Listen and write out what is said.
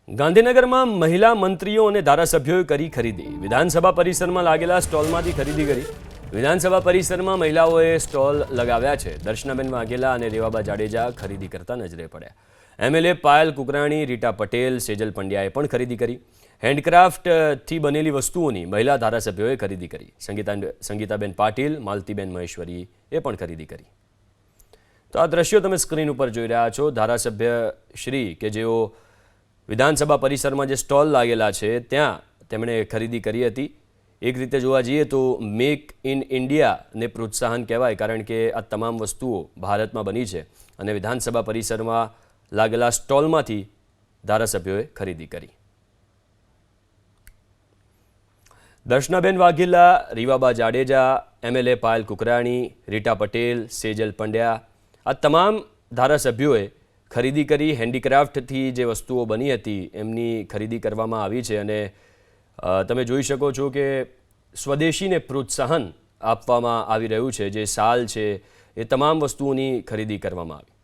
ગાંધીનગરમાં મહિલા મંત્રીઓ અને ધારાસભ્યોએ કરી ખરીદી. વિધાનસભા પરિસરમાં લાગેલા સ્ટોલમાંથી ખરીદી કરી. વિધાનસભા પરિસરમાં મહિલાઓએ સ્ટોલ લગાવ્યા છે. દર્શનાબેન વાઘેલા અને રેવાબા જાડેજા ખરીદી કરતા નજરે પડ્યા. એમએલએ પાયલ કુકરાણી, રીટા પટેલ, સેજલ પંડ્યાએ પણ ખરીદી કરી. હેન્ડક્રાફ્ટથી બનેલી વસ્તુઓની મહિલા ધારાસભ્યોએ ખરીદી કરી. સંગીતાબેન પાટીલ, માલતીબેન મહેશ્વરીએ પણ ખરીદી કરી. તો આ દ્રશ્યો તમે સ્ક્રીન ઉપર જોઈ રહ્યા છો. ધારાસભ્ય શ્રી કે જેઓ વિધાનસભા પરિસરમાં જે સ્ટોલ લાગેલા છે ત્યાં તેમણે ખરીદી કરી હતી. એક રીતે જોવા જઈએ તો મેક ઇન ઇન્ડિયાને પ્રોત્સાહન કહેવાય, કારણ કે આ તમામ વસ્તુઓ ભારતમાં બની છે અને વિધાનસભા પરિસરમાં લાગેલા સ્ટોલમાંથી ધારાસભ્યોએ ખરીદી કરી. દર્શનાબેન વાઘેલા, રીવાબા જાડેજા, એમએલએ પાયલ કુકરાણી, રીટા પટેલ, સેજલ પંડ્યા આ તમામ ધારાસભ્યોએ ખરીદી કરી. હેન્ડીક્રાફ્ટથી જે વસ્તુઓ બની હતી એમની ખરીદી કરવામાં આવી છે અને તમે જોઈ શકો છો કે સ્વદેશીને પ્રોત્સાહન આપવામાં આવી રહ્યું છે. જે શાલ છે એ તમામ વસ્તુઓની ખરીદી કરવામાં આવી.